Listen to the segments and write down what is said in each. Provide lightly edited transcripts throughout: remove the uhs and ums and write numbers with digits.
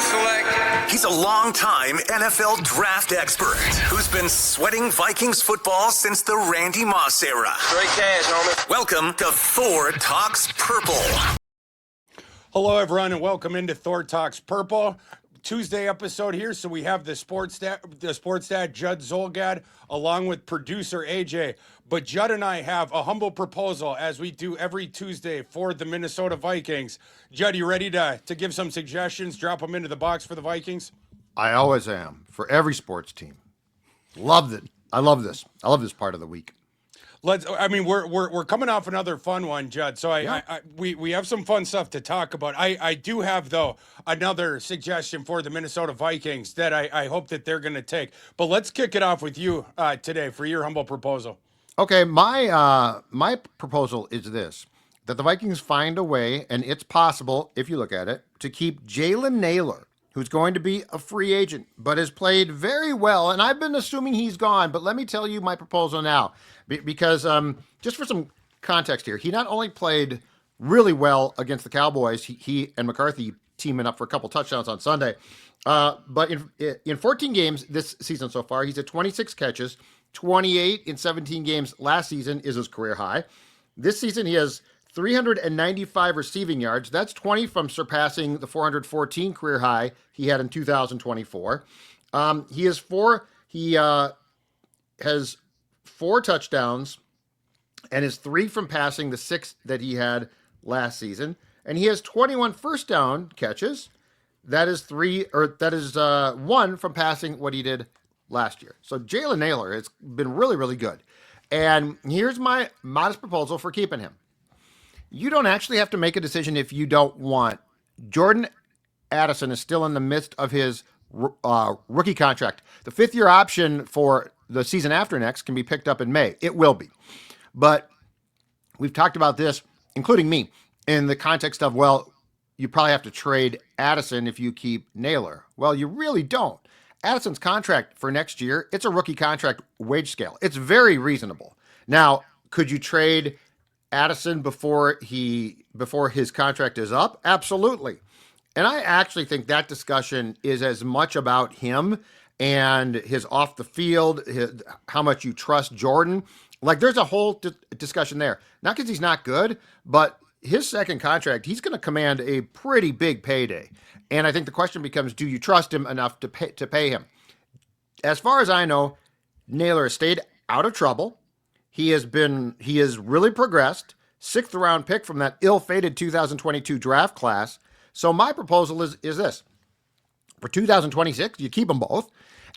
select. He's a longtime NFL draft expert who's been sweating Vikings football since the Randy Moss era. Straight cash, homie. Welcome to Thor Talks Purple. Hello, everyone, and welcome into Thor Talks Purple. Tuesday episode here, so we have the sports dad Judd Zolgad, along with producer AJ. But Judd and I have a humble proposal, as we do every Tuesday for the Minnesota Vikings. Judd, you ready to give some suggestions? Drop them into the box for the Vikings? I always am, for every sports team. Love it. I love this. I love this part of the week. We're coming off another fun one, Judd. So we have some fun stuff to talk about. I do have, though, another suggestion for the Minnesota Vikings that I hope that they're going to take. But let's kick it off with you today for your humble proposal. Okay, my proposal is this: that the Vikings find a way, and it's possible if you look at it, to keep Jalen Nailor, who's going to be a free agent, but has played very well. And I've been assuming he's gone, but let me tell you my proposal now, because just for some context here, he not only played really well against the Cowboys, he and McCarthy teaming up for a couple touchdowns on Sunday, but in 14 games this season so far, he's at 26 catches, 28 in 17 games last season is his career high. This season he has 395 receiving yards. That's 20 from surpassing the 414 career high he had in 2024. He has four touchdowns and is 3 from passing the 6 that he had last season. And he has 21 first down catches. That is 1 from passing what he did last year. So Jalen Nailor has been really, really good. And here's my modest proposal for keeping him. You don't actually have to make a decision if you don't want. Jordan Addison is still in the midst of his rookie contract. The 5th-year option for the season after next can be picked up in May. It will be. But we've talked about this, including me, in the context of, well, you probably have to trade Addison if you keep Nailor. Well, you really don't. Addison's contract for next year, it's a rookie contract wage scale. It's very reasonable. Now, could you trade Addison before his contract is up? Absolutely. And I actually think that discussion is as much about him and his off the field, how much you trust Jordan. Like, there's a whole discussion there. Not because he's not good, but his second contract, he's going to command a pretty big payday. And I think the question becomes, do you trust him enough to pay him? As far as I know, Nailor has stayed out of trouble. He has really progressed. 6th round pick from that ill-fated 2022 draft class. So my proposal is this. For 2026, you keep them both.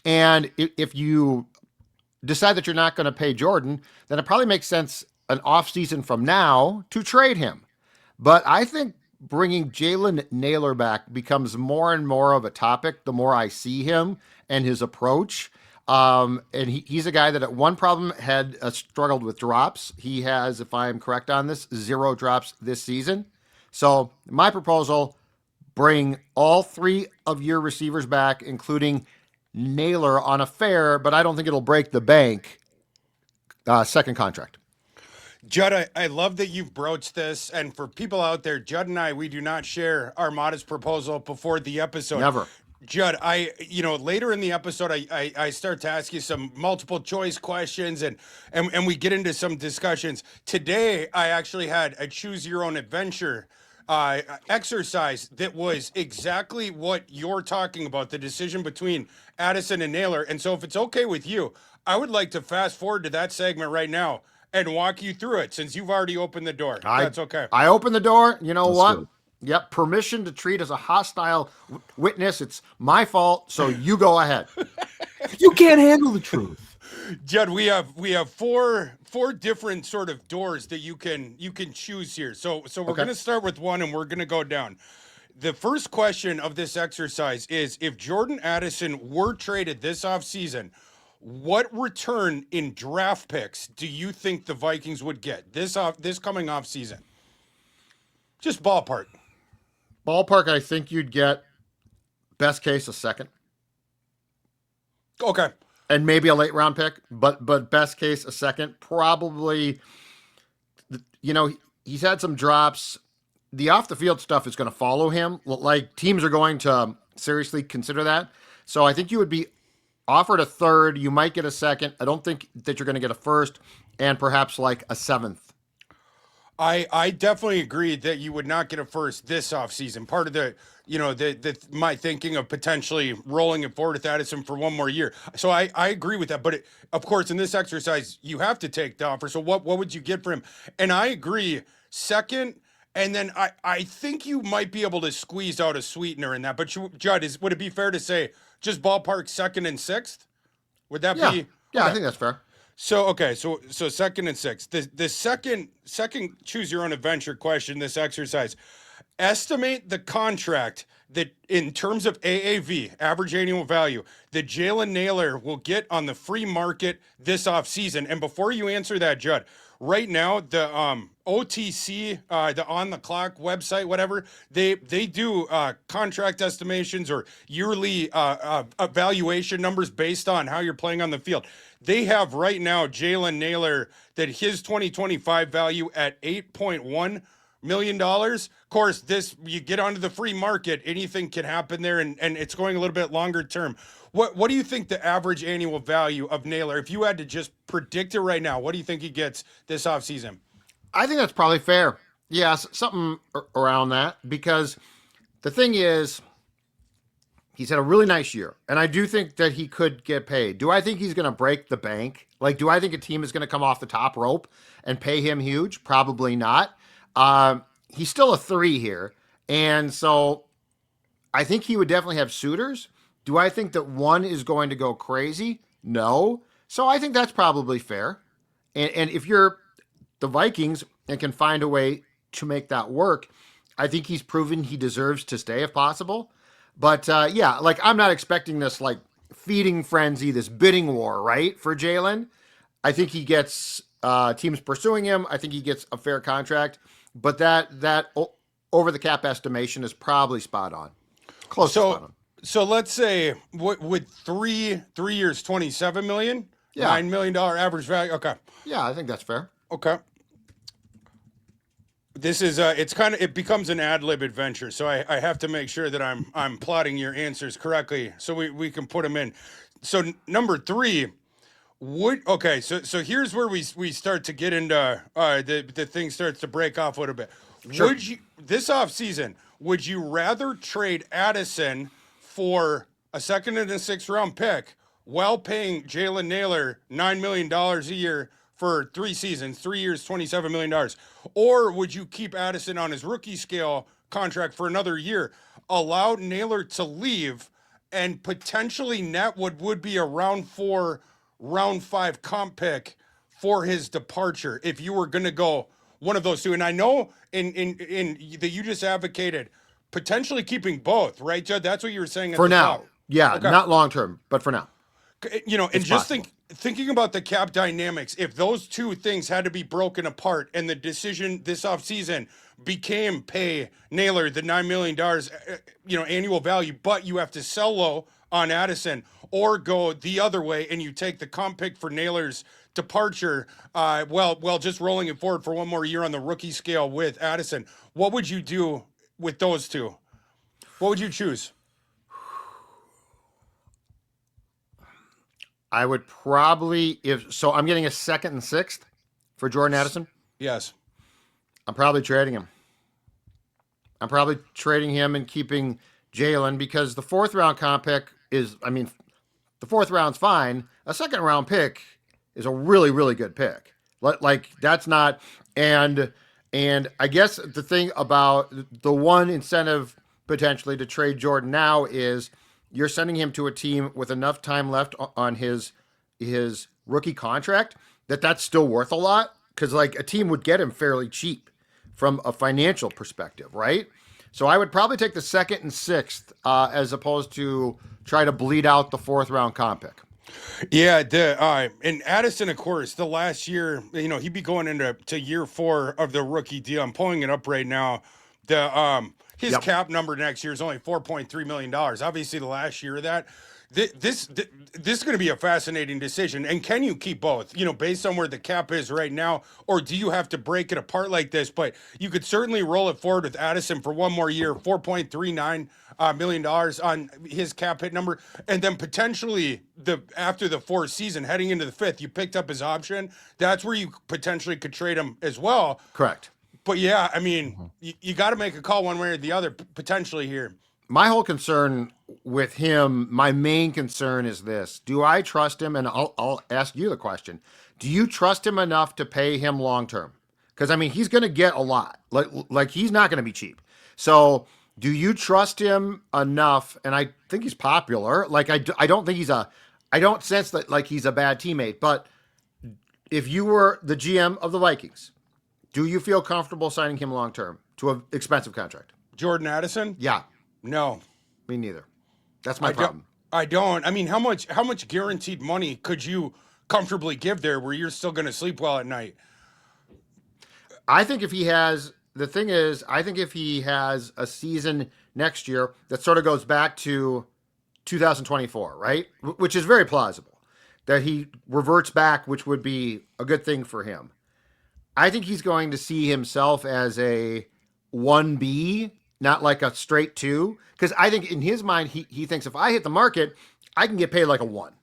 And if you decide that you're not going to pay Jordan, then it probably makes sense an offseason from now to trade him. But I think bringing Jalen Nailor back becomes more and more of a topic the more I see him and his approach. And he's a guy that at one problem had struggled with drops. He has, if I'm correct on this, 0 drops this season. So my proposal, bring all 3 of your receivers back, including Nailor, on a fair, but I don't think it'll break the bank, second contract. Judd, I love that you've broached this. And for people out there, Judd and I, we do not share our modest proposal before the episode. Never. Judd, later in the episode, I start to ask you some multiple choice questions and we get into some discussions. Today, I actually had a choose your own adventure exercise that was exactly what you're talking about, the decision between Addison and Nailor. And so if it's okay with you, I would like to fast forward to that segment right now and walk you through it, since you've already opened the door. That's okay. I opened the door. You know what? Good. Yep, permission to treat as a hostile witness. It's my fault, so you go ahead. You can't handle the truth. Judd, we have four different sort of doors that you can choose here. So we're going to start with one and we're going to go down. The first question of this exercise is, if Jordan Addison were traded this offseason, what return in draft picks do you think the Vikings would get this coming offseason? Just ballpark. Ballpark, I think you'd get, best case, a second. Okay. And maybe a late round pick, but best case, a second. Probably, he's had some drops. The off the field stuff is going to follow him. Like, teams are going to seriously consider that. So I think you would be offered a third. You might get a second. I don't think that you're going to get a first, and perhaps like a seventh. I definitely agree that you would not get a first this offseason. Part of the my thinking of potentially rolling it forward with Addison for one more year. So I agree with that. But of course, in this exercise, you have to take the offer. So what would you get for him? And I agree. Second, and then I think you might be able to squeeze out a sweetener in that. But Judd, would it be fair to say just ballpark second and sixth? Would that Yeah, be? yeah, Okay. I think that's fair. So okay, so second and sixth. The second choose your own adventure question. This exercise, estimate the contract that in terms of AAV, average annual value, that Jalen Naylor will get on the free market this offseason. And before you answer that, Judd, right now the OTC, the on the clock website, whatever they do contract estimations or yearly evaluation numbers based on how you're playing on the field. They have right now Jalen Naylor that his 2025 value at $8.1 million. Of course, this you get onto the free market, anything can happen there, and it's going a little bit longer term. What do you think the average annual value of Naylor, if you had to just predict it right now, what do you think he gets this offseason? I think that's probably fair. Yeah, something around that, because the thing is, he's had a really nice year, and I do think that he could get paid. Do I think he's going to break the bank? Like, do I think a team is going to come off the top rope and pay him huge? Probably not. He's still a 3 here, and so I think he would definitely have suitors. Do I think that one is going to go crazy? No. So I think that's probably fair. And if you're the Vikings and can find a way to make that work, I think he's proven he deserves to stay if possible. But yeah, like I'm not expecting this like feeding frenzy, this bidding war, right, for Jalen. I think he gets teams pursuing him. I think he gets a fair contract. But that over the cap estimation is probably spot on. Close to spot on. So let's say with 3 years, 27 million, Yeah. $9 million average value. Okay. Yeah, I think that's fair. Okay. This is it becomes an ad lib adventure, so I have to make sure that I'm plotting your answers correctly so we can put them in. So number 3 so here's where we start to get into the thing starts to break off a little bit. Sure. Would you this offseason, would you rather trade Addison for a second and a 6th round pick while paying Jalen Naylor $9 million a year for 3 seasons, 3 years, $27 million? Or would you keep Addison on his rookie scale contract for another year, allow Naylor to leave, and potentially net what would be a round 4, round 5 comp pick for his departure if you were going to go one of those two? And I know in that you just advocated potentially keeping both, right, Judd? That's what you were saying at For the now. top. Yeah, Okay. Not long term, but for now. And It's just possible. thinking about the cap dynamics, if those two things had to be broken apart and the decision this offseason became pay Naylor the $9 million, annual value, but you have to sell low on Addison, or go the other way and you take the comp pick for Naylor's departure, just rolling it forward for one more year on the rookie scale with Addison, what would you do with those two? What would you choose? I would probably I'm getting a 2nd and 6th for Jordan Addison. Yes. I'm probably trading him. I'm probably trading him and keeping Jalen, because the 4th round comp pick the 4th round's fine. A 2nd round pick is a really, really good pick. Like that's not, and I guess the thing about the one incentive potentially to trade Jordan now is you're sending him to a team with enough time left on his rookie contract that's still worth a lot, because like a team would get him fairly cheap from a financial perspective, right? So I would probably take the 2nd and 6th as opposed to try to bleed out the 4th round comp pick. Yeah, and Addison, of course, the last year, he'd be going into year 4 of the rookie deal. I'm pulling it up right now. His cap number next year is only $4.3 million. Obviously, the last year of that, This is going to be a fascinating decision. And can you keep both, based on where the cap is right now, or do you have to break it apart like this? But you could certainly roll it forward with Addison for one more year, $4.39 million dollars on his cap hit number. And then potentially after the fourth season, heading into the fifth, you picked up his option. That's where you potentially could trade him as well. Correct. But yeah, I mean, you got to make a call one way or the other potentially here. My whole concern with him, my main concern is this. Do I trust him? And I'll ask you the question. Do you trust him enough to pay him long term? Because, I mean, he's going to get a lot. Like he's not going to be cheap. So do you trust him enough? And I think he's popular. Like, I don't think I don't sense that like he's a bad teammate. But if you were the GM of the Vikings, do you feel comfortable signing him long term to an expensive contract? Jordan Addison? Yeah. No. Me neither. That's my problem. I don't. I mean, how much guaranteed money could you comfortably give there where you're still going to sleep well at night? I think if he has a season next year that sort of goes back to 2024, right? Which is very plausible that he reverts back, which would be a good thing for him. I think he's going to see himself as a 1B, not like a straight 2, because I think in his mind he thinks if I hit the market, I can get paid like a 1.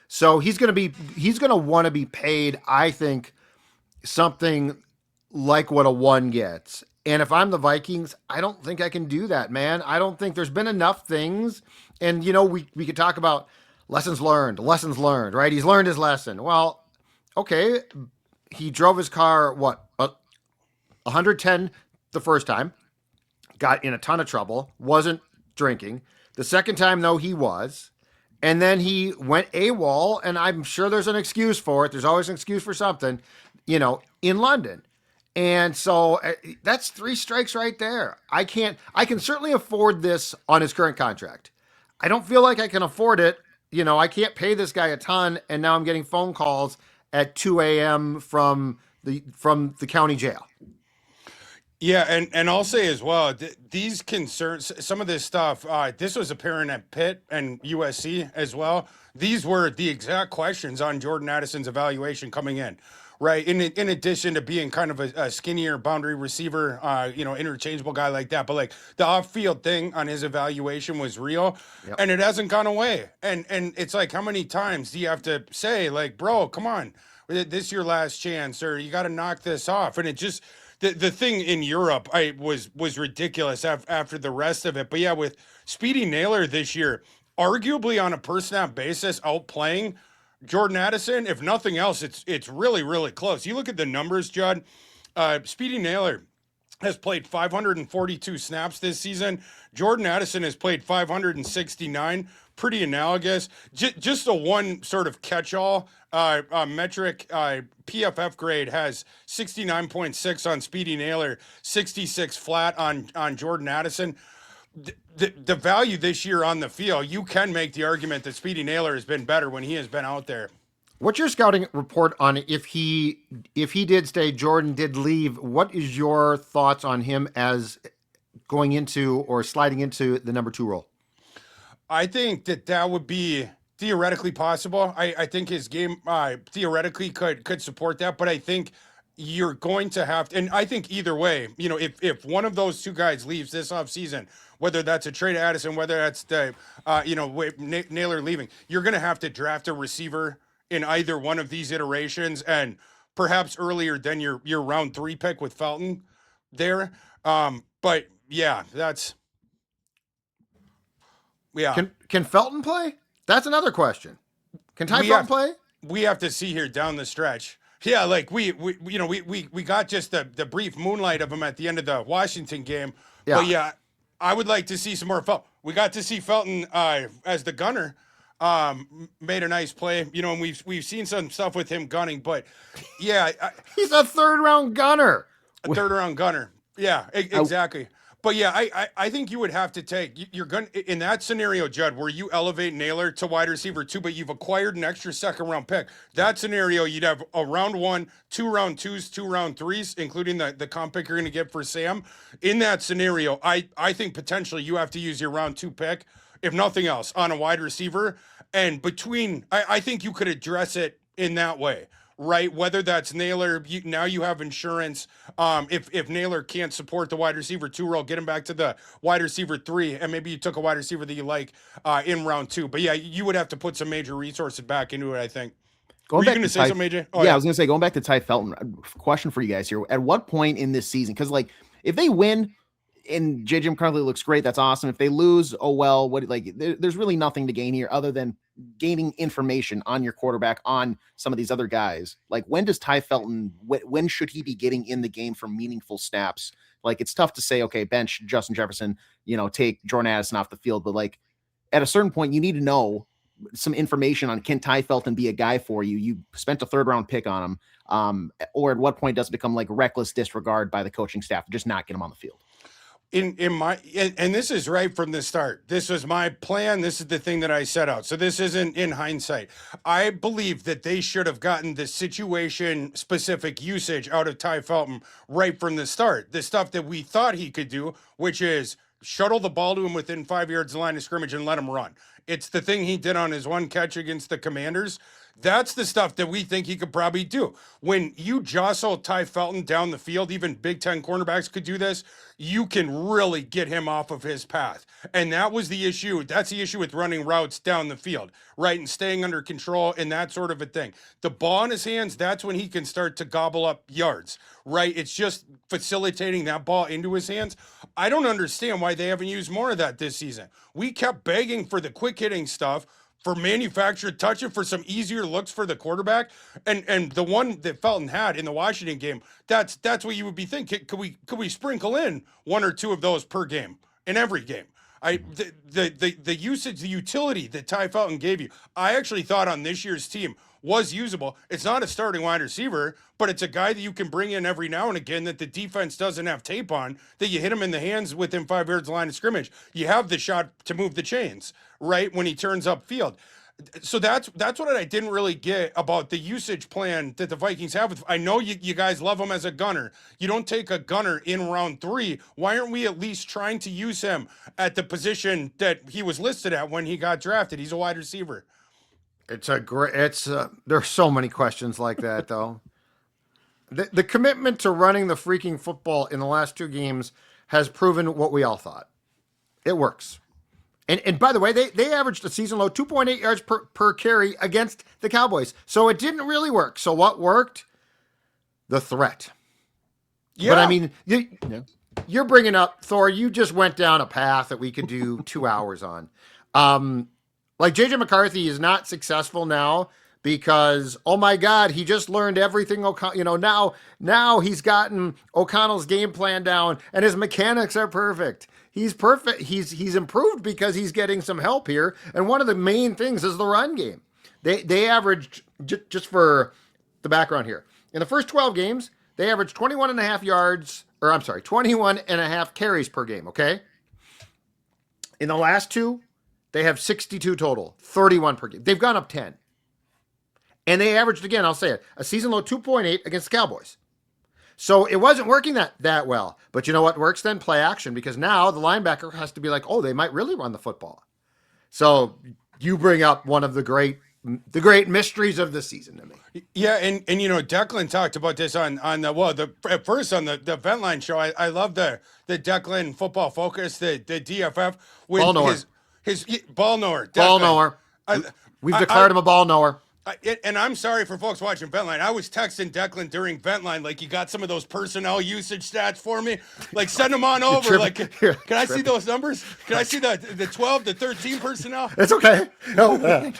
So he's going to want to be paid, I think, something like what a 1 gets. And if I'm the Vikings, I don't think I can do that, man. I don't think there's been enough things. And we could talk about lessons learned, right? He's learned his lesson. Well, okay, he drove his car 110 the first time. Got in a ton of trouble, wasn't drinking. The second time, though, he was. And then he went AWOL, and I'm sure there's an excuse for it. There's always an excuse for something, in London. And so that's 3 strikes right there. I can certainly afford this on his current contract. I don't feel like I can afford it. I can't pay this guy a ton, and now I'm getting phone calls at 2 a.m. from the county jail. Yeah, and I'll say as well, these concerns, some of this stuff, this was apparent at Pitt and USC as well. These were the exact questions on Jordan Addison's evaluation coming in, right? In addition to being kind of a skinnier boundary receiver, interchangeable guy like that. But like the off-field thing on his evaluation was real, and it hasn't gone away. And it's like, how many times do you have to say, like, bro, come on, this is your last chance, or you got to knock this off? And it just... The thing in Europe was ridiculous after the rest of it. But yeah, with Speedy Naylor this year, arguably on a per snap basis, outplaying Jordan Addison. If nothing else, it's really, really close. You look at the numbers, Judd. Speedy Naylor has played 542 snaps this season. Jordan Addison has played 569. Pretty analogous. Just a one sort of catch-all metric. PFF grade has 69.6 on Speedy Naylor, 66 flat on Jordan Addison. The value this year on the field, you can make the argument that Speedy Naylor has been better when he has been out there. What's your scouting report on if he did stay, Jordan did leave? What is your thoughts on him as going into or sliding into the number 2 role? I think that would be theoretically possible. I think his game theoretically could support that, but I think you're going to have to, and I think either way, if one of those 2 guys leaves this offseason, whether that's a trade to Addison, whether that's the Naylor leaving, you're going to have to draft a receiver in either one of these iterations, and perhaps earlier than your round 3 pick with Felton there. But yeah, that's. Yeah. Can Felton play? That's another question. Can Ty Felton play? We have to see here down the stretch. Yeah, like we got just the brief moonlight of him at the end of the Washington game. Yeah. But yeah, I would like to see some more Felton. We got to see Felton as the gunner. Made a nice play, and we've seen some stuff with him gunning, but yeah, he's a 3rd round gunner. A 3rd round gunner. Yeah, exactly. But yeah, I think you would have to take, you're going to, in that scenario, Judd, where you elevate Naylor to wide receiver 2, but you've acquired an extra 2nd round pick. That scenario, you'd have a round 1, 2 round 2s, 2 round 3s, including the comp pick you're going to get for Sam. In that scenario, I think potentially you have to use your round 2 pick if nothing else, on a wide receiver. And I think you could address it in that way, right? Whether that's Naylor, now you have insurance. If Naylor can't support the wide receiver 2 role, get him back to the wide receiver 3, and maybe you took a wide receiver that you like in round 2. But yeah, you would have to put some major resources back into it, I think. Were you going to say something, AJ? I was going to say, going back to Ty Felton, question for you guys here. At what point in this season, because like if they win and JJ McCarthy looks great, that's awesome. If they lose, oh well, there's really nothing to gain here other than gaining information on your quarterback, on some of these other guys. Like, when does Ty Felton, when should he be getting in the game for meaningful snaps? Like, it's tough to say, okay, bench Justin Jefferson, take Jordan Addison off the field, but like at a certain point you need to know some information on, can Ty Felton be a guy for you? You spent a 3rd round pick on him. Or at what point does it become like reckless disregard by the coaching staff to just not get him on the field? And this is right from the start. This was my plan. This is the thing that I set out. So this isn't in hindsight. I believe that they should have gotten the situation specific usage out of Ty Felton right from the start. The stuff that we thought he could do, which is shuttle the ball to him within 5 yards of the line of scrimmage and let him run. It's the thing he did on his one catch against the Commanders. That's the stuff that we think he could probably do. When you jostle Ty Felton down the field, even Big Ten cornerbacks could do this, you can really get him off of his path. And that was the issue. That's the issue with running routes down the field, right? And staying under control and that sort of a thing. The ball in his hands, that's when he can start to gobble up yards, right? It's just facilitating that ball into his hands. I don't understand why they haven't used more of that this season. We kept begging for the quick hitting stuff, for manufactured touching, for some easier looks for the quarterback, and the one that Felton had in the Washington game, that's what you would be thinking. Could we sprinkle in 1 or 2 of those per game in every game? The usage, the utility that Ty Felton gave you, I actually thought on this year's team was usable. It's not a starting wide receiver, but it's a guy that you can bring in every now and again that the defense doesn't have tape on, that you hit him in the hands within 5 yards of the line of scrimmage. You have the shot to move the chains, right, when he turns upfield. So that's what I didn't really get about the usage plan that the Vikings have. I know you guys love him as a gunner. You don't take a gunner in round 3. Why aren't we at least trying to use him at the position that he was listed at when he got drafted? He's a wide receiver. There's so many questions like that though. The commitment to running the freaking football in the last 2 games has proven what we all thought. It works. And by the way, they averaged a season low 2.8 yards per carry against the Cowboys. So it didn't really work. So what worked? The threat. Yeah. But I mean, you're bringing up, Thor, you just went down a path that we could do 2 hours on. Like JJ McCarthy is not successful now because, oh my God, he just learned everything. Now he's gotten O'Connell's game plan down and his mechanics are perfect. He's perfect. He's improved because he's getting some help here. And one of the main things is the run game. They averaged, just for the background here, in the first 12 games, they averaged 21 and a half carries per game. Okay. In the last 2, they have 62 total, 31 per game. They've gone up 10. And they averaged, again, I'll say it, a season low 2.8 against the Cowboys. So it wasn't working that well. But you know what works then? Play action, because now the linebacker has to be like, oh, they might really run the football. So you bring up one of the great mysteries of the season to me. Yeah, and Declan talked about this on the Vent Line show. I love the Declan Football Focus, the DFF with ball knower. his ball knower. Declan. Ball knower. We've declared him a ball knower. And I'm sorry for folks watching Ventline. I was texting Declan during Ventline, like, you got some of those personnel usage stats for me? Like, send them on over. Like, can I see those numbers? Can I see the 12 to 13 personnel? It's okay. No.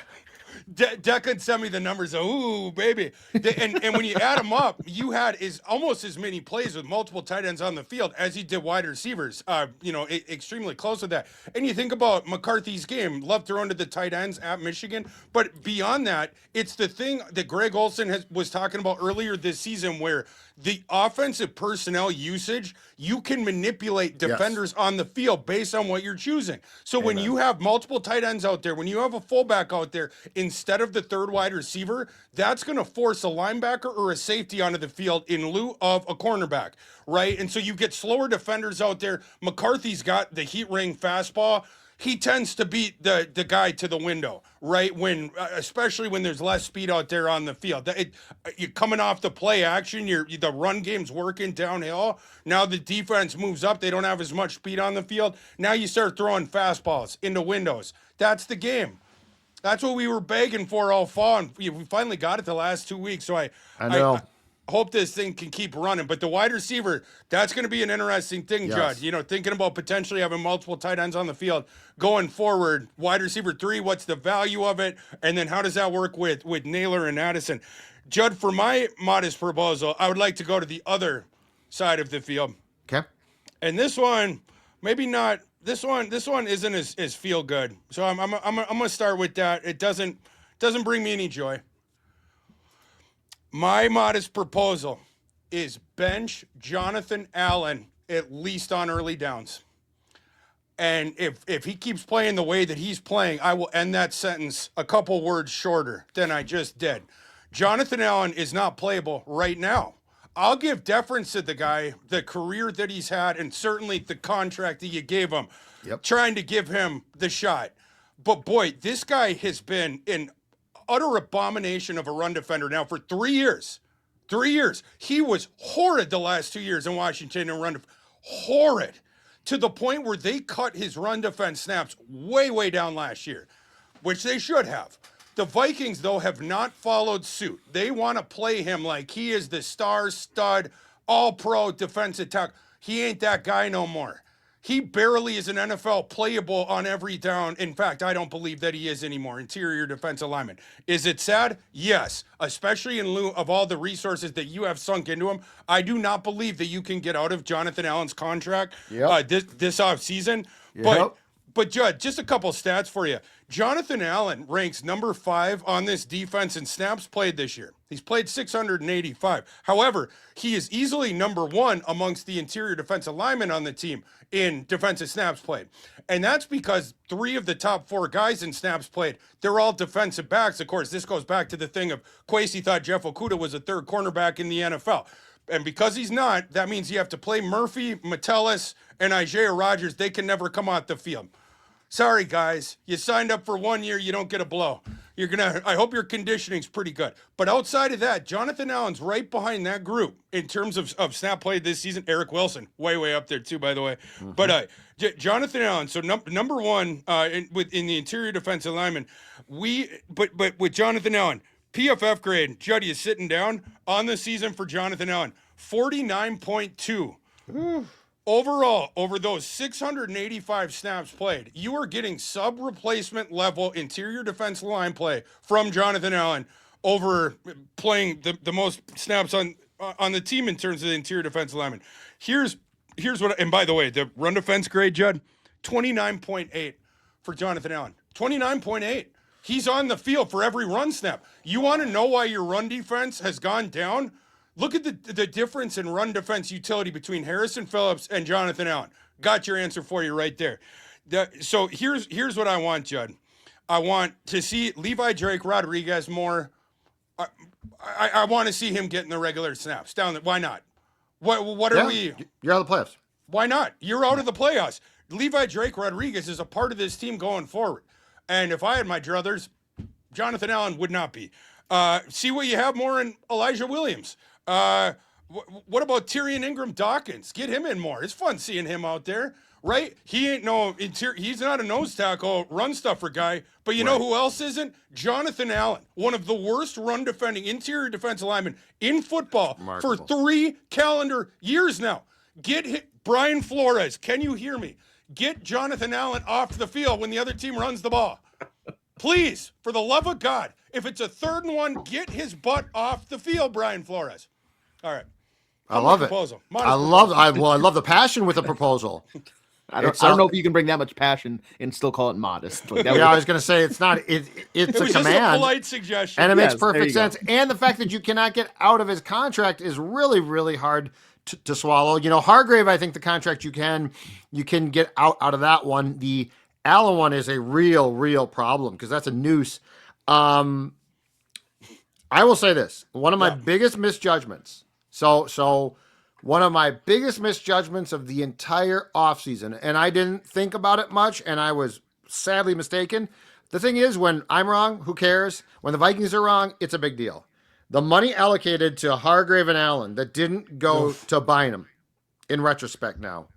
Declan sent me the numbers. Ooh, baby. And when you add them up, you had almost as many plays with multiple tight ends on the field as he did wide receivers. Extremely close to that. And you think about McCarthy's game, love throwing to the tight ends at Michigan. But beyond that, it's the thing that Greg Olson was talking about earlier this season, where the offensive personnel usage, you can manipulate defenders on the field based on what you're choosing. So when you have multiple tight ends out there, when you have a fullback out there, instead of the third wide receiver, that's going to force a linebacker or a safety onto the field in lieu of a cornerback, right? And so you get slower defenders out there. McCarthy's got the heat ring fastball. he tends to beat the guy to the window, right? When especially when there's less speed out there on the field. You're coming off the play action, the run game's working downhill. Now the defense moves up. They don't have as much speed on the field. Now you start throwing fastballs into windows. That's the game. That's what we were begging for all fall, and we finally got it the last 2 weeks. So I know. I hope this thing can keep running. But the wide receiver, that's going to be an interesting thing, Yes. Judd. Thinking about potentially having multiple tight ends on the field going forward. Wide receiver 3, what's the value of it? And then how does that work with Naylor and Addison? Judd, for my modest proposal, I would like to go to the other side of the field. Okay. And this one, maybe not. This one isn't as feel good. So I'm gonna start with that. It doesn't bring me any joy. My modest proposal is bench Jonathan Allen at least on early downs. And if he keeps playing the way that he's playing, I will end that sentence a couple words shorter than I just did. Jonathan Allen is not playable right now. I'll give deference to the guy, the career that he's had, and certainly the contract that you gave him, trying to give him the shot. But boy, this guy has been an utter abomination of a run defender now for 3 years. 3 years. He was horrid the last 2 years in Washington and horrid to the point where they cut his run defense snaps way, way down last year, which they should have. The Vikings, though, have not followed suit. They want to play him like he is the star stud, all-pro defensive tackle. He ain't that guy no more. He barely is an NFL playable on every down. In fact, I don't believe that he is anymore. Interior defensive lineman. Is it sad? Yes. Especially in lieu of all the resources that you have sunk into him. I do not believe that you can get out of Jonathan Allen's contract this offseason. But Judd, just a couple stats for you. Jonathan Allen ranks number 5 on this defense in snaps played this year. He's played 685. However, he is easily number 1 amongst the interior defensive linemen on the team in defensive snaps played. And that's because 3 of the top 4 guys in snaps played, they're all defensive backs. Of course, this goes back to the thing of Kwesi thought Jeff Okudah was a third cornerback in the NFL. And because he's not, that means you have to play Murphy, Metellus, and Isaiah Rodgers. They can never come off the field. Sorry, guys. You signed up for 1 year. You don't get a blow. I hope your conditioning's pretty good. But outside of that, Jonathan Allen's right behind that group in terms of snap play this season. Eric Wilson, way up there too, by the way. Mm-hmm. But Jonathan Allen, so number 1 in the interior defensive lineman. But with Jonathan Allen, PFF grade, Judd, you sitting down on the season for Jonathan Allen, 49.2. Overall, over those 685 snaps played, you are getting sub-replacement level interior defensive line play from Jonathan Allen over playing the most snaps on the team in terms of the interior defensive lineman. Here's what, and by the way, the run defense grade, Judd, 29.8 for Jonathan Allen. 29.8. He's on the field for every run snap. You want to know why your run defense has gone down? Look at the difference in run defense utility between Harrison Phillips and Jonathan Allen. Got your answer for you right there. So here's what I want, Judd. I want to see Levi Drake Rodriguez more. I want to see him getting the regular snaps down there. Why not? What are we? You're out of the playoffs. Why not? You're out of the playoffs. Levi Drake Rodriguez is a part of this team going forward. And if I had my druthers, Jonathan Allen would not be. See what you have more in Elijah Williams. What about Tyrion Ingram Dawkins? Get him in more. It's fun seeing him out there, right? He's not a nose tackle run stuffer guy, but you know who else isn't? Jonathan Allen, one of the worst run defending interior defensive linemen in football for 3 calendar years now. Brian Flores, can you hear me? Get Jonathan Allen off the field when the other team runs the ball. Please, for the love of God, if it's a 3rd and 1, get his butt off the field, Brian Flores. All right. I love it. I love the passion with the proposal. I don't know if you can bring that much passion and still call it modest. Like I was going to say it's not. It's a command. Just a polite suggestion, and it makes perfect sense. And the fact that you cannot get out of his contract is really, really hard to swallow. Hargrave, I think the contract you can get out of that one. The Allen one is a real problem because that's a noose. I will say this: one of my biggest misjudgments. So one of my biggest misjudgments of the entire offseason, and I didn't think about it much, and I was sadly mistaken. The thing is, when I'm wrong, who cares? When the Vikings are wrong, it's a big deal. The money allocated to Hargrave and Allen that didn't go to Bynum, in retrospect now.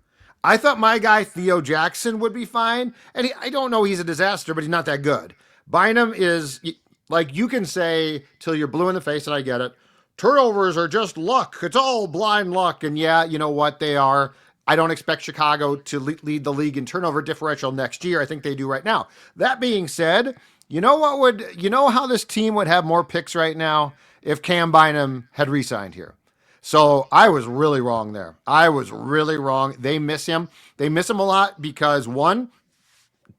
I thought my guy Theo Jackson would be fine, and I don't know he's a disaster, but he's not that good. Bynum is, like, you can say till you're blue in the face, and I get it. Turnovers are just luck. It's all blind luck, and yeah, you know what, they are. I don't expect Chicago to lead the league in turnover differential next year. I think they do right now. That being said, you know how this team would have more picks right now if Cam Bynum had re-signed here. So I was really wrong there. I was really wrong. They miss him. They miss him a lot because, one,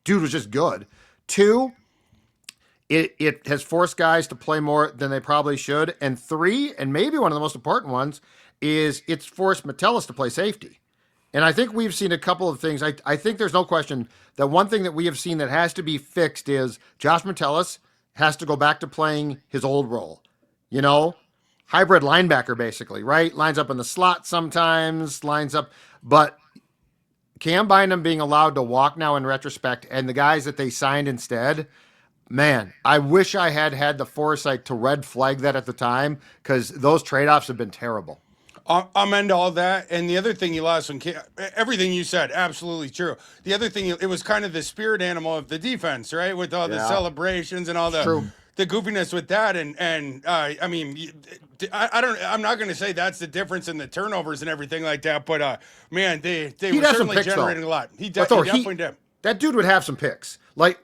dude was just good. Two, it has forced guys to play more than they probably should. And three, and maybe one of the most important ones, is it's forced Metellus to play safety. And I think we've seen a couple of things. I think there's no question that one thing that we have seen that has to be fixed is Josh Metellus has to go back to playing his old role. You know, hybrid linebacker, basically, right? Lines up in the slot sometimes, lines up. But Cam Bynum being allowed to walk now in retrospect, and the guys that they signed instead, man, I wish I had the foresight to red flag that at the time, because those trade-offs have been terrible. I'm into all that. And the other thing you lost when everything you said, absolutely true. The other thing, it was kind of the spirit animal of the defense, right? With all the celebrations and all the goofiness with that. And I mean, I'm not going to say that's the difference in the turnovers and everything like that, but man, they were certainly generating a lot. He definitely did. That dude would have some picks. Like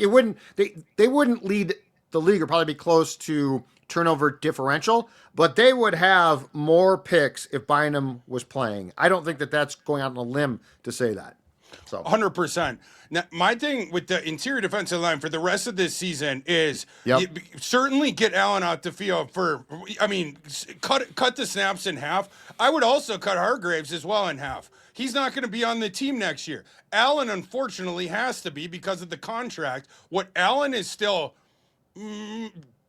it wouldn't, they wouldn't lead the league or probably be close to turnover differential, but they would have more picks if Bynum was playing. I don't think that that's going out on a limb to say that. So 100%. Now, my thing with the interior defensive line for the rest of this season is certainly get Allen out the field for, I mean, cut the snaps in half. I would also cut Hargraves as well in half. He's not going to be on the team next year. Allen, unfortunately, has to be because of the contract. What Allen is still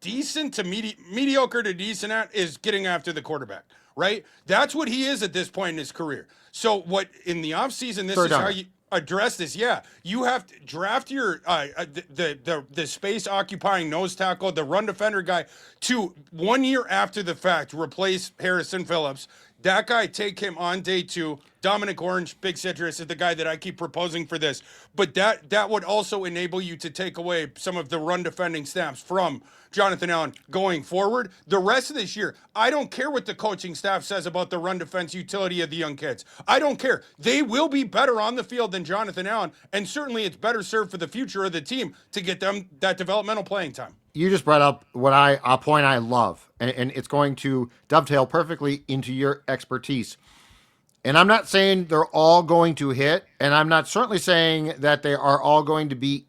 decent to mediocre to decent at is getting after the quarterback, right? That's what he is at this point in his career. So what in the offseason, this is how you address this. Yeah, you have to draft your the space occupying nose tackle, the run defender guy, to 1 year after the fact replace Harrison Phillips. That guy, take him on day 2. Dominic Orange, Big Citrus, is the guy that I keep proposing for this. But that would also enable you to take away some of the run defending snaps from Jonathan Allen going forward. The rest of this year, I don't care what the coaching staff says about the run defense utility of the young kids. I don't care. They will be better on the field than Jonathan Allen, and certainly it's better served for the future of the team to get them that developmental playing time. You just brought up a point I love, and it's going to dovetail perfectly into your expertise. And I'm not saying they're all going to hit, and I'm not certainly saying that they are all going to be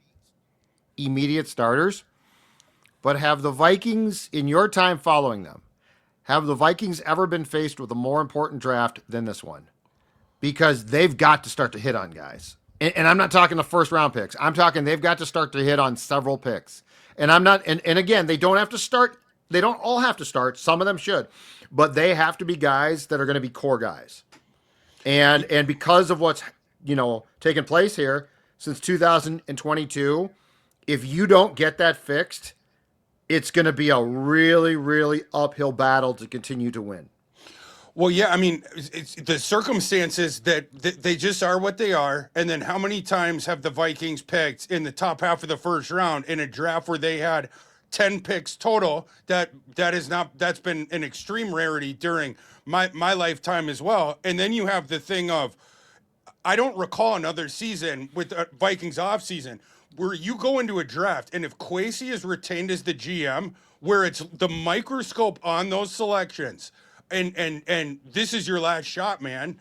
immediate starters, but have the Vikings, in your time following them, have the Vikings ever been faced with a more important draft than this one? Because they've got to start to hit on guys. And I'm not talking the first round picks. I'm talking they've got to start to hit on several picks. And I'm not, and again, they don't have to start. They don't all have to start. Some of them should, but they have to be guys that are going to be core guys. And because of what's, taken place here since 2022, if you don't get that fixed, it's going to be a really, really uphill battle to continue to win. Well, yeah, I mean, it's the circumstances that they just are what they are. And then how many times have the Vikings picked in the top half of the first round in a draft where they had 10 picks total? That's been an extreme rarity during my lifetime as well. And then you have the thing of, I don't recall another season with the Vikings offseason where you go into a draft and if Kwesi is retained as the GM, where it's the microscope on those selections, and this is your last shot, man.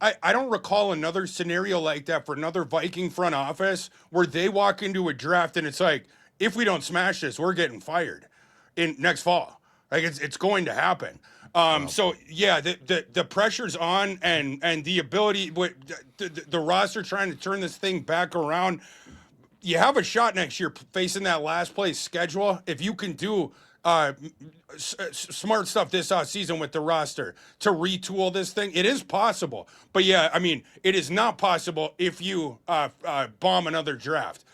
I don't recall another scenario like that for another Viking front office where they walk into a draft and it's like, if we don't smash this, we're getting fired in next fall. Like it's going to happen. So yeah, the pressure's on, and the ability with the roster trying to turn this thing back around. You have a shot next year facing that last place schedule if you can do smart stuff this season with the roster to retool this thing. It is possible, but yeah, I mean, it is not possible if you bomb another draft.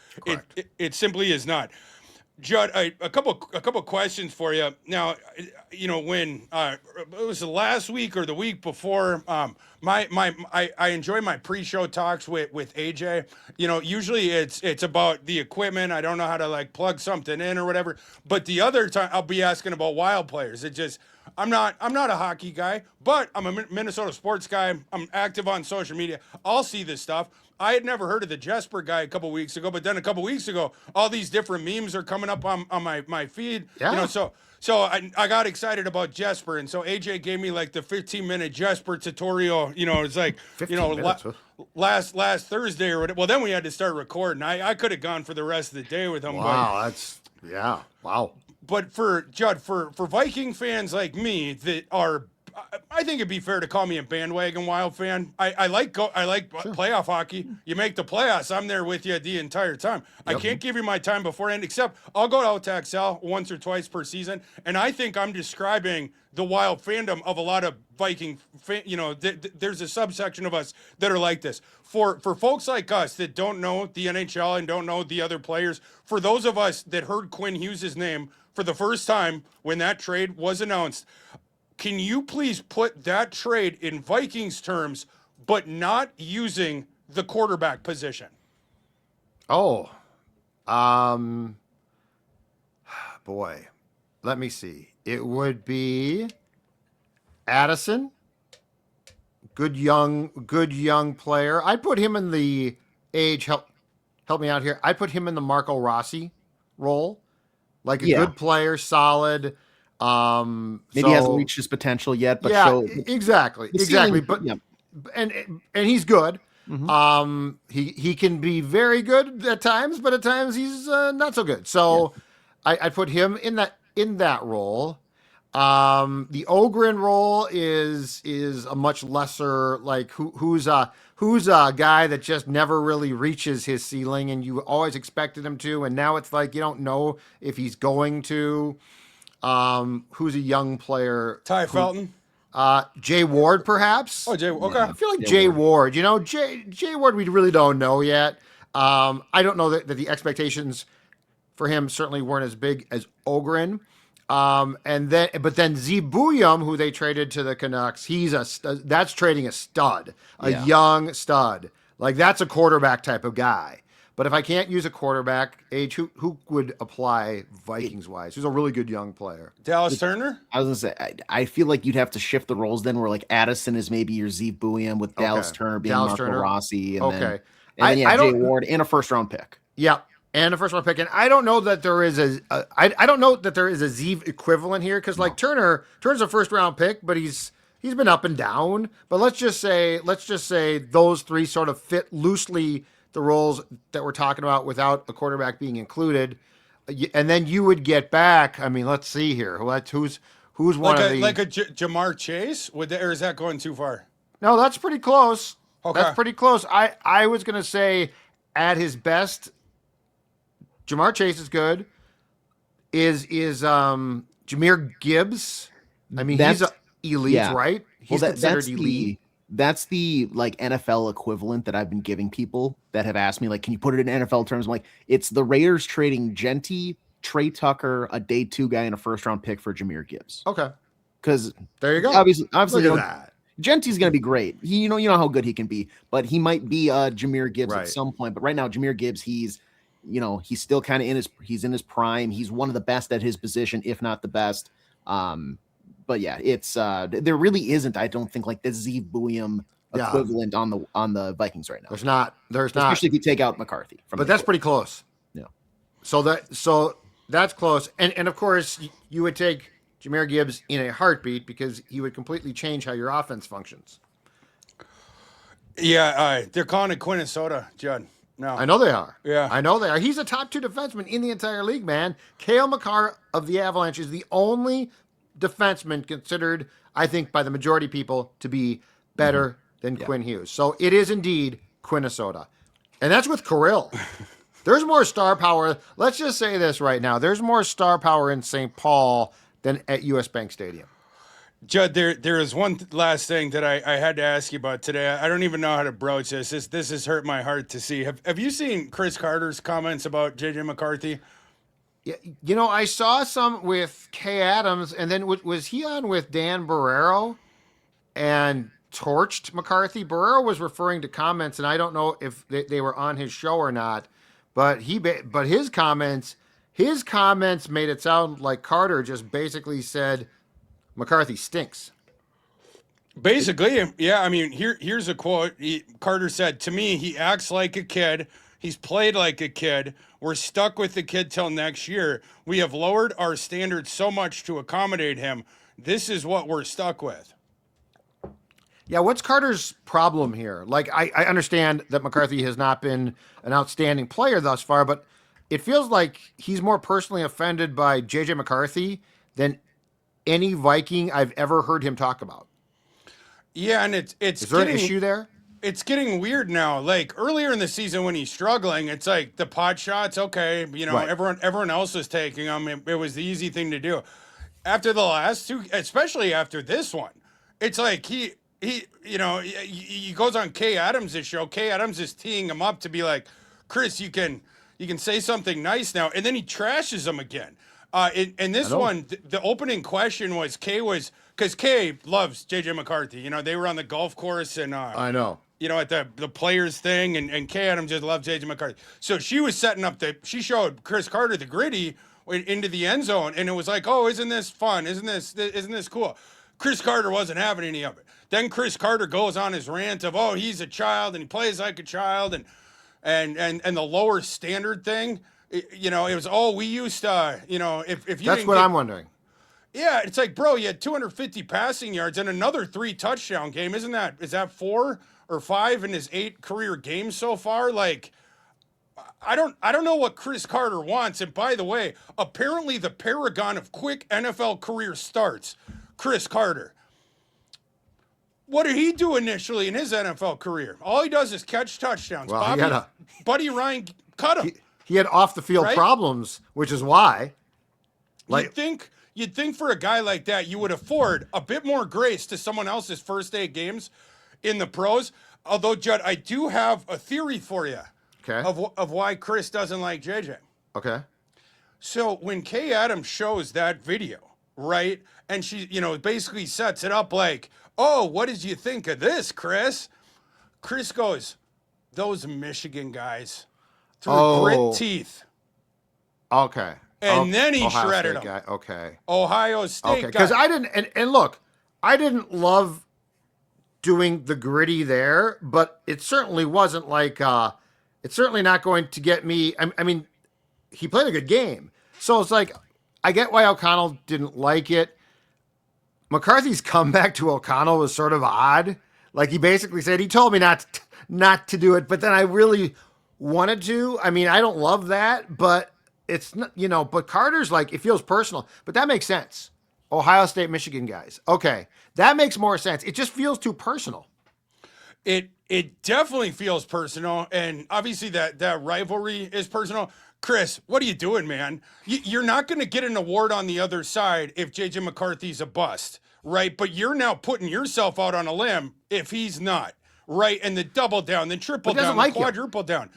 It simply is not. Judd, a couple questions for you. Now, you know, when it was last week or the week before, I enjoy my pre-show talks with AJ. You know, usually it's about the equipment. I don't know how to like plug something in or whatever. But the other time, I'll be asking about wild players. I'm not a hockey guy, but I'm a Minnesota sports guy. I'm active on social media. I'll see this stuff. I had never heard of the Jesper guy a couple weeks ago, but then a couple weeks ago, all these different memes are coming up on my feed. Yeah. You know, so I got excited about Jesper, and so AJ gave me like the 15-minute Jesper tutorial. You know, it's like 15 minutes, huh? last Thursday or whatever. Well, then we had to start recording. I could have gone for the rest of the day with him. Wow, wow. But for Judd, for Viking fans like me that are, I think it'd be fair to call me a bandwagon Wild fan. I like playoff hockey. You make the playoffs, I'm there with you the entire time. I can't give you my time beforehand, except I'll go out to Excel once or twice per season, and I think I'm describing the Wild fandom of a lot of Viking you know, there's a subsection of us that are like this. For folks like us that don't know the NHL and don't know the other players, for those of us that heard Quinn Hughes' name for the first time when that trade was announced, can you please put that trade in Vikings terms, but not using the quarterback position? Oh, boy, let me see. It would be Addison, good young player. I'd put him in the age. Help me out here. I'd put him in the Marco Rossi role, like a good player, solid. Maybe hasn't reached his potential yet, but exactly. But and he's good. Mm-hmm. He can be very good at times, but at times he's not so good. So I put him in that role. The Ogren role is a much lesser, like who's a guy that just never really reaches his ceiling, and you always expected him to, and now it's like you don't know if he's going to. Who's a young player? Ty Felton. Jay Ward, perhaps. Oh, Jay. Okay. I feel like Jay Ward. You know, Jay Ward. We really don't know yet. I don't know that the expectations for him certainly weren't as big as Ogren. But then Zebuyam, who they traded to the Canucks, that's trading a stud, young stud. Like that's a quarterback type of guy. But if I can't use a quarterback, who would apply Vikings wise? Who's a really good young player? Dallas Turner? I was gonna say, I feel like you'd have to shift the roles then, where like Addison is maybe your Zebuyam with Dallas Turner being Marco Rossi, and then Jay Ward and a first round pick. Yeah, and a first round pick. And I don't know that there is I don't know that there is a Zeev equivalent here because like Turner's a first round pick, but he's been up and down. But let's just say those three sort of fit loosely the roles that we're talking about without a quarterback being included. And then you would get back, I mean, let's see here. Who's one of the... Like a Jamar Chase? Or is that going too far? No, that's pretty close. Okay. That's pretty close. I was going to say at his best, Jamar Chase is good. Is Jahmyr Gibbs? I mean, he's elite, right? He's considered elite. That's the like NFL equivalent that I've been giving people that have asked me, like, can you put it in NFL terms? I'm like, it's the Raiders trading Genty, Trey Tucker, a day 2 guy, and a first round pick for Jahmyr Gibbs. Okay. Because there you go. Obviously, look at that. Genty's going to be great. You know how good he can be, but he might be Jahmyr Gibbs at some point. But right now, Jahmyr Gibbs, he's still kind of in his prime. He's one of the best at his position, if not the best. But yeah, it's there really isn't, I don't think, like the Zebuyam equivalent on the Vikings right now. There's not. Especially if you take out McCarthy. But that's pretty close. Yeah. So that's close. And of course you would take Jahmyr Gibbs in a heartbeat because he would completely change how your offense functions. Yeah, they're calling it Quinnesota, Judd. No. I know they are. Yeah. I know they are. He's a top 2 defenseman in the entire league, man. Cale Makar of the Avalanche is the only defenseman considered, I think, by the majority of people to be better than Quinn Hughes. So it is indeed Quinnesota. And that's with Kirill. There's more star power. Let's just say this right now. There's more star power in St. Paul than at US Bank Stadium. Judd, there is one last thing that I had to ask you about today. I don't even know how to broach this. This has hurt my heart to see. Have you seen Chris Carter's comments about JJ McCarthy? Yeah, I saw some with Kay Adams, and then was he on with Dan Barrero and torched McCarthy? Barrero was referring to comments, and I don't know if they were on his show or not, but his comments made it sound like Carter just basically said McCarthy stinks. Basically, yeah. I mean, here's a quote. Carter said, "To me, he acts like a kid. He's played like a kid. We're stuck with the kid till next year. We have lowered our standards so much to accommodate him. This is what we're stuck with." Yeah, what's Carter's problem here? Like, I understand that McCarthy has not been an outstanding player thus far, but it feels like he's more personally offended by JJ McCarthy than any Viking I've ever heard him talk about. Yeah, and it's Is there an issue there? It's getting weird now. Like earlier in the season when he's struggling, it's like the pot shots, okay, Right. everyone else is taking them. It was the easy thing to do. After the last two, especially after this one, it's like he goes on Kay Adams' show. Kay Adams is teeing him up to be like, Chris, you can say something nice now, and then he trashes him again. In this one, the opening question was because Kay loves JJ McCarthy. They were on the golf course and I know. at the players thing, and Kay Adams just loved JJ McCarthy. So she was setting up she showed Chris Carter the gritty into the end zone, and it was like, oh, isn't this fun? Isn't this cool? Chris Carter wasn't having any of it. Then Chris Carter goes on his rant of, oh, he's a child and he plays like a child, and the lower standard thing. It was, oh, we used to, if you That's what I'm wondering. Yeah, it's like, bro, you had 250 passing yards and another 3 touchdown game. Is that 4 or 5 in his 8 career games so far? Like, I don't know what Chris Carter wants. And by the way, apparently the paragon of quick NFL career starts, Chris Carter. What did he do initially in his NFL career? All he does is catch touchdowns. Well, Buddy Ryan cut him. He had off the field Right? problems, which is why. You'd think for a guy like that, you would afford a bit more grace to someone else's first 8 games in the pros. Although, Judd, I do have a theory for you. Okay. Of why Chris doesn't like JJ. Okay. So when Kay Adams shows that video, right, and she, basically sets it up like, oh, what did you think of this, Chris? Chris goes, those Michigan guys through grit teeth. Okay. And then he Ohio shredded State him. guy. Okay. Ohio State Okay. Because guy. I didn't, and look, I didn't love doing the gritty there, but it certainly wasn't like, it's certainly not going to get me. I mean, he played a good game. So it's like, I get why O'Connell didn't like it. McCarthy's comeback to O'Connell was sort of odd. Like, he basically said, he told me not to do it, but then I really wanted to. I mean, I don't love that, but it's not, but Carter's like, it feels personal, but that makes sense. Ohio State, Michigan guys. Okay. That makes more sense. It just feels too personal. It definitely feels personal, and obviously that rivalry is personal. Chris, what are you doing, man? You're not going to get an award on the other side if JJ McCarthy's a bust, right? But you're now putting yourself out on a limb if he's not, right? And the double down, the triple down, the quadruple down.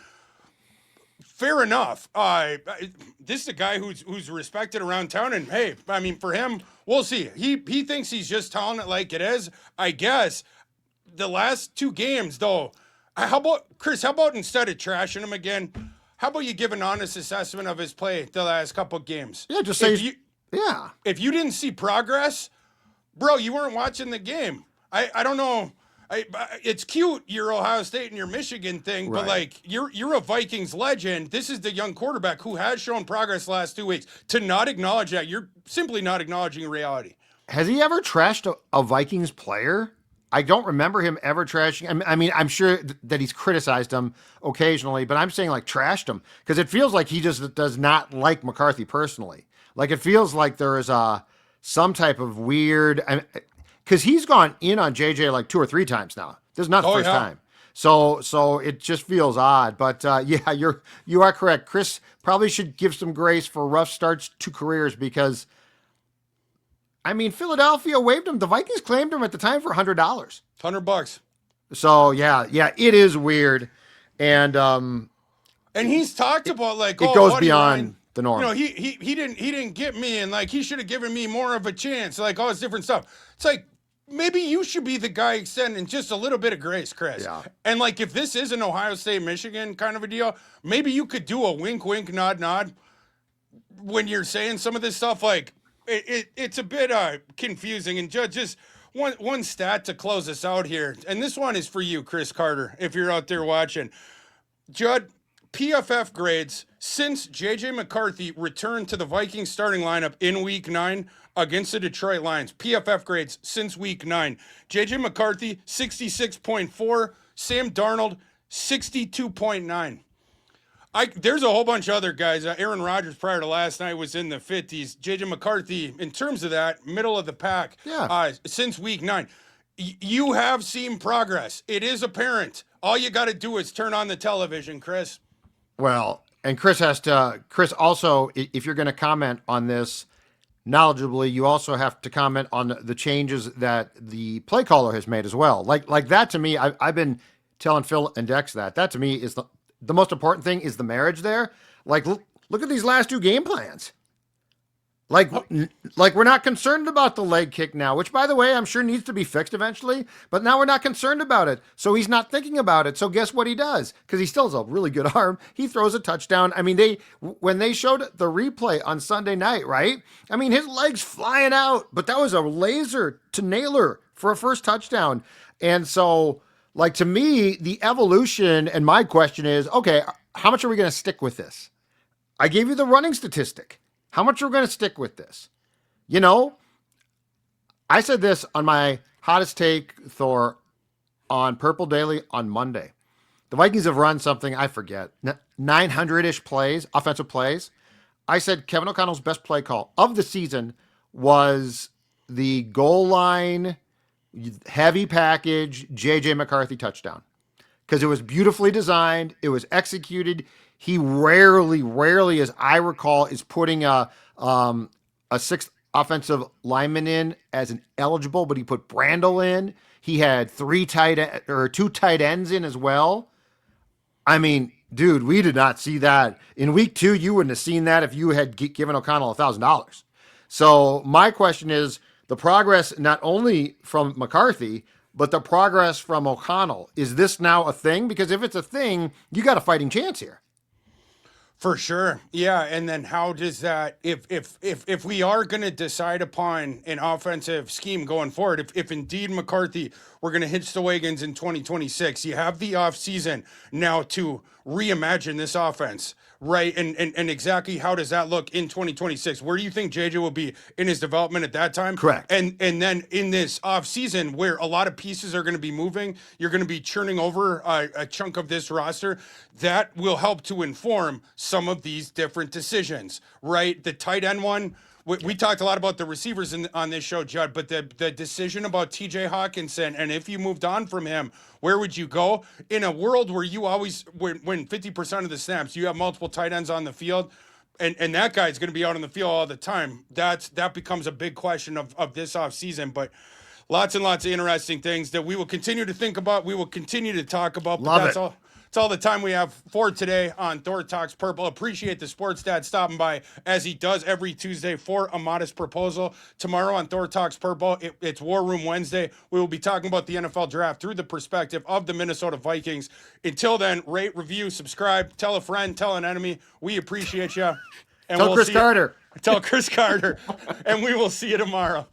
Fair enough. This is a guy who's respected around town, and hey, I mean, for him, we'll see. He thinks he's just telling it like it is, I guess. The last 2 games, though, how about instead of trashing him again, how about you give an honest assessment of his play the last couple games? Yeah, just say, If you didn't see progress, bro, you weren't watching the game. I don't know. It's cute, your Ohio State and your Michigan thing, Right. but like you're a Vikings legend. This is the young quarterback who has shown progress the last 2 weeks. To not acknowledge that, you're simply not acknowledging reality. Has he ever trashed a Vikings player? I don't remember him ever trashing. I mean, I'm sure that he's criticized him occasionally, but I'm saying like trashed him because it feels like he just does not like McCarthy personally. Like, it feels like there is some type of weird, because he's gone in on JJ like 2 or 3 times now. This is not the first time. So it just feels odd. But yeah, you are correct. Chris probably should give some grace for rough starts to careers because, I mean, Philadelphia waived him. The Vikings claimed him at the time for $100. $100. So yeah, it is weird, and he's talked about like it goes beyond the norm. You know, he didn't get me, and like he should have given me more of a chance. Like all this different stuff. It's like maybe you should be the guy extending just a little bit of grace, Chris. Yeah. And like if this is an Ohio State Michigan kind of a deal, maybe you could do a wink wink nod nod when you're saying some of this stuff. Like it's a bit confusing. And just one stat to close us out here, and this one is for you, Chris Carter, if you're out there watching. Judd, PFF grades since J.J. McCarthy returned to the Vikings starting lineup in Week 9 against the Detroit Lions. PFF grades since Week 9. J.J. McCarthy, 66.4. Sam Darnold, 62.9. There's a whole bunch of other guys. Aaron Rodgers prior to last night was in the 50s. J.J. McCarthy, in terms of that, middle of the pack since Week 9. You have seen progress. It is apparent. All you got to do is turn on the television, Chris. Well, and Chris also, if you're going to comment on this knowledgeably, you also have to comment on the changes that the play caller has made as well. Like that to me, I've been telling Phil and Dex that to me is the most important thing is the marriage there. Like, look at these last two game plans. Like we're not concerned about the leg kick now, which, by the way, I'm sure needs to be fixed eventually. But now we're not concerned about it. So he's not thinking about it. So guess what he does? Because he still has a really good arm. He throws a touchdown. I mean, when they showed the replay on Sunday night, right? I mean, his leg's flying out. But that was a laser to nailer for a first touchdown. And so, like, to me, the evolution, and my question is, okay, how much are we going to stick with this? I gave you the running statistic. How much are we going to stick with this? You know, I said this on my hottest take, Thor, on Purple Daily on Monday. The Vikings have run something, I forget, 900-ish plays, offensive plays. I said Kevin O'Connell's best play call of the season was the goal line, heavy package, J.J. McCarthy touchdown. Because it was beautifully designed. It was executed. He rarely, as I recall, is putting a sixth offensive lineman in as an eligible, but he put Brandel in. He had two tight ends in as well. I mean, dude, we did not see that. In Week 2, you wouldn't have seen that if you had given O'Connell $1,000. So my question is the progress not only from McCarthy, but the progress from O'Connell. Is this now a thing? Because if it's a thing, you got a fighting chance here. For sure. Yeah. And then how does that, if we are going to decide upon an offensive scheme going forward, if indeed McCarthy, we're going to hitch the wagons in 2026, you have the offseason now to reimagine this offense, right? And exactly how does that look in 2026? Where do you think JJ will be in his development at that time? Correct. And then in this offseason where a lot of pieces are going to be moving, you're going to be churning over a chunk of this roster, that will help to inform some of these different decisions, right? The tight end one, we talked a lot about the receivers on this show, Judd, but the decision about TJ Hawkinson, and if you moved on from him, where would you go? In a world where you always, when 50% of the snaps, you have multiple tight ends on the field, and that guy's going to be out on the field all the time, that becomes a big question of this offseason. But lots and lots of interesting things that we will continue to think about, we will continue to talk about. But that's all. It's all the time we have for today on Thor Talks Purple. Appreciate the sports dad stopping by as he does every Tuesday for a modest proposal. Tomorrow on Thor Talks Purple, it's War Room Wednesday. We will be talking about the NFL draft through the perspective of the Minnesota Vikings. Until then, rate, review, subscribe, tell a friend, tell an enemy. We appreciate you. And tell Chris Carter. Tell Chris Carter. And we will see you tomorrow.